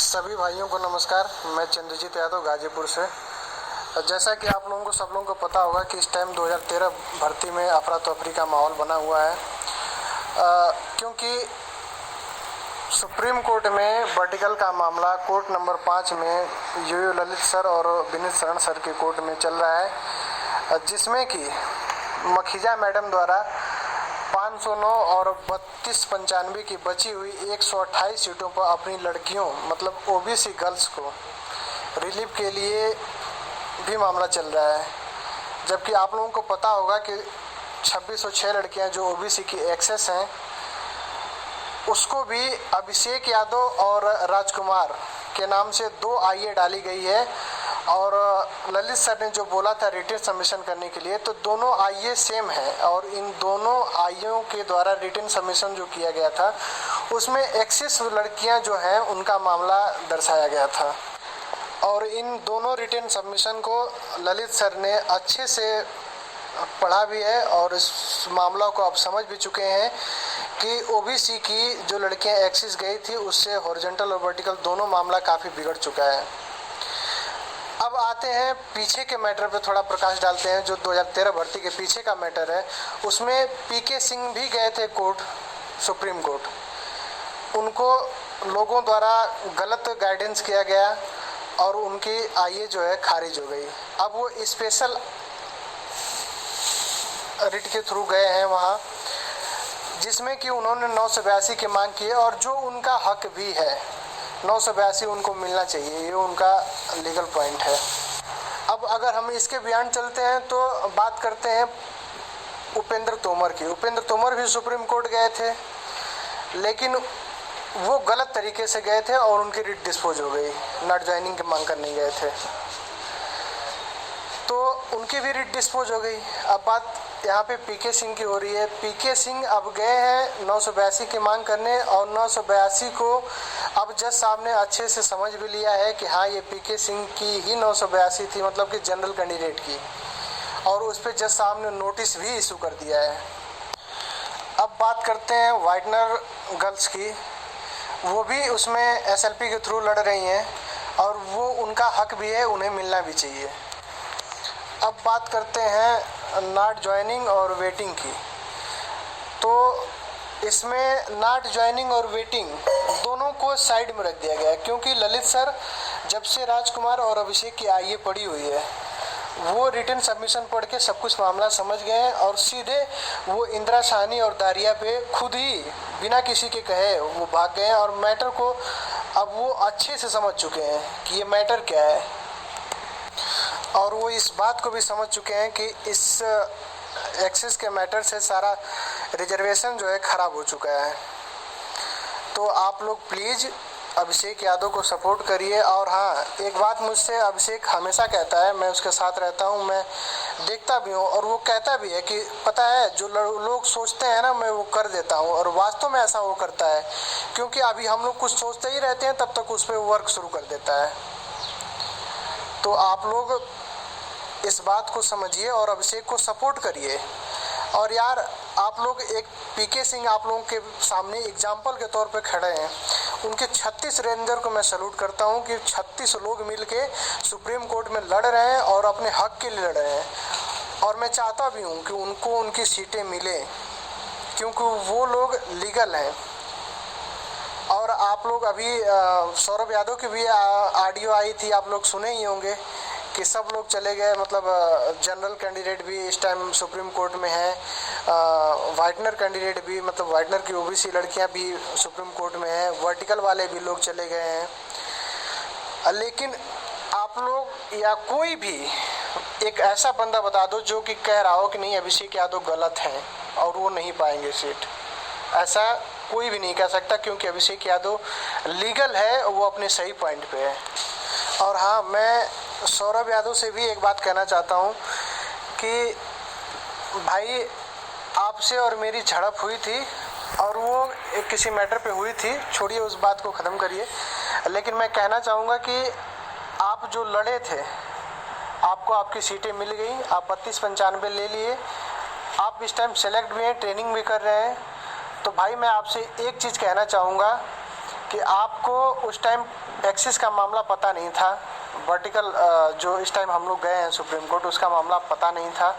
सभी भाइयों को नमस्कार। मैं चंद्रजीत यादव गाजीपुर से। जैसा कि आप लोगों को सब लोगों को पता होगा कि इस टाइम 2013 भर्ती में अफरा तफरी का माहौल बना हुआ है, क्योंकि सुप्रीम कोर्ट में वर्टिकल का मामला कोर्ट नंबर 5 में यूयू ललित सर और विनीत शरण सर के कोर्ट में चल रहा है, जिसमें कि मखीजा मैडम द्वारा 509 और 3295 की बची हुई 128 सीटों पर अपनी लड़कियों मतलब ओबीसी गर्ल्स को रिलीफ के लिए भी मामला चल रहा है। जबकि आप लोगों को पता होगा कि 2606 लड़कियां जो ओबीसी की एक्सेस हैं, उसको भी अभिषेक यादव और राजकुमार के नाम से 2 आईए डाली गई है। और ललित सर ने जो बोला था रिटन सबमिशन करने के लिए, तो दोनों आईए सेम है और इन दोनों आईओ के द्वारा रिटन सबमिशन जो किया गया था उसमें एक्सेस लड़कियां जो हैं उनका मामला दर्शाया गया था। और इन दोनों रिटन सबमिशन को ललित सर ने अच्छे से पढ़ा भी है और इस मामला को आप समझ भी चुके हैं कि ओबीसी की जो लड़कियां एक्सेस गई थी उससे हॉरिजॉन्टल और वर्टिकल दोनों मामला काफ़ी बिगड़ चुका है। अब आते हैं पीछे के मैटर पे, थोड़ा प्रकाश डालते हैं। जो 2013 भर्ती के पीछे का मैटर है उसमें पीके सिंह भी गए थे कोर्ट, सुप्रीम कोर्ट। उनको लोगों द्वारा गलत गाइडेंस किया गया और उनकी आईए जो है खारिज हो गई। अब वो स्पेशल रिट के थ्रू गए हैं वहाँ, जिसमें कि उन्होंने 982 की मांग की है और जो उनका हक भी है 982 उनको मिलना चाहिए, ये उनका लीगल पॉइंट है। अब अगर हम इसके बयान चलते हैं तो बात करते हैं उपेंद्र तोमर की। उपेंद्र तोमर भी सुप्रीम कोर्ट गए थे, लेकिन वो गलत तरीके से गए थे और उनकी रिट डिस्पोज हो गई। नॉट ज्वाइनिंग की मांग करने गए थे तो उनकी भी रिट डिस्पोज हो गई। अब बात यहाँ पे पीके सिंह की हो रही है। पीके सिंह अब गए हैं 982 की मांग करने और 982 को अब जज साहब ने अच्छे से समझ भी लिया है कि हाँ ये पीके सिंह की ही 982 थी, मतलब कि जनरल कैंडिडेट की, और उस पर जज साहब ने नोटिस भी इशू कर दिया है। अब बात करते हैं वाइटनर गर्ल्स की। वो भी उसमें एसएलपी के थ्रू लड़ रही हैं और वो उनका हक भी है, उन्हें मिलना भी चाहिए। अब बात करते हैं नॉट ज्वाइनिंग और वेटिंग की। तो इसमें नॉट ज्वाइनिंग और वेटिंग दोनों को साइड में रख दिया गया है, क्योंकि ललित सर जब से राजकुमार और अभिषेक की आईए पड़ी हुई है वो रिटन सबमिशन पढ़ के सब कुछ मामला समझ गए हैं और सीधे वो इंदिरा साहनी और दारिया पे खुद ही बिना किसी के कहे वो भाग गए हैं और मैटर को अब वो अच्छे से समझ चुके हैं कि ये मैटर क्या है। और वो इस बात को भी समझ चुके हैं कि इस एक्सेस के मैटर से सारा रिजर्वेशन जो है ख़राब हो चुका है। तो आप लोग प्लीज़ अभिषेक यादव को सपोर्ट करिए। और हाँ, एक बात मुझसे अभिषेक हमेशा कहता है, मैं उसके साथ रहता हूँ, मैं देखता भी हूँ और वो कहता भी है कि पता है जो लोग सोचते हैं ना मैं वो कर देता हूँ, और वास्तव में ऐसा वो करता है, क्योंकि अभी हम लोग कुछ सोचते ही रहते हैं तब तक उस पर वर्क शुरू कर देता है। तो आप लोग इस बात को समझिए और अभिषेक को सपोर्ट करिए। और यार आप लोग एक पीके सिंह आप लोगों के सामने एग्जाम्पल के तौर पे खड़े हैं। उनके 36 रेंजर को मैं सैल्यूट करता हूं कि 36 लोग मिलके सुप्रीम कोर्ट में लड़ रहे हैं और अपने हक के लिए लड़ रहे हैं। और मैं चाहता भी हूं कि उनको उनकी सीटें मिले, क्योंकि वो लोग लीगल हैं। और आप लोग अभी सौरभ यादव की भी ऑडियो आई थी, आप लोग सुने ही होंगे कि सब लोग चले गए, मतलब जनरल कैंडिडेट भी इस टाइम सुप्रीम कोर्ट में है, वाइटनर कैंडिडेट भी, मतलब वाइटनर की ओबीसी लड़कियां भी सुप्रीम कोर्ट में है, वर्टिकल वाले भी लोग चले गए हैं। लेकिन आप लोग या कोई भी एक ऐसा बंदा बता दो जो कि कह रहा हो कि नहीं अभिषेक यादव गलत हैं और वो नहीं पाएंगे सीट। ऐसा कोई भी नहीं कह सकता, क्योंकि अभिषेक यादव लीगल है, वो अपने सही पॉइंट पे है। और हाँ, मैं सौरभ यादव से भी एक बात कहना चाहता हूँ कि भाई आपसे और मेरी झड़प हुई थी और वो एक किसी मैटर पे हुई थी, छोड़िए उस बात को ख़त्म करिए। लेकिन मैं कहना चाहूँगा कि आप जो लड़े थे, आपको आपकी सीटें मिल गई, आप 32-95 ले लिए, आप इस टाइम सेलेक्ट भी हैं, ट्रेनिंग भी कर रहे हैं। तो भाई मैं आपसे एक चीज़ कहना चाहूँगा कि आपको उस टाइम एक्सिस का मामला पता नहीं था, वर्टिकल जो इस टाइम हम लोग गए हैं सुप्रीम कोर्ट, उसका मामला पता नहीं था।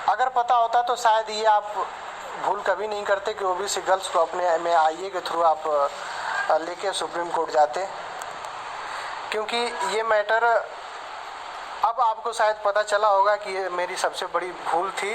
अगर पता होता तो शायद ये आप भूल कभी नहीं करते कि ओबीसी गर्ल्स को अपने में आईए के थ्रू आप लेके सुप्रीम कोर्ट जाते, क्योंकि ये मैटर अब आपको शायद पता चला होगा कि ये मेरी सबसे बड़ी भूल थी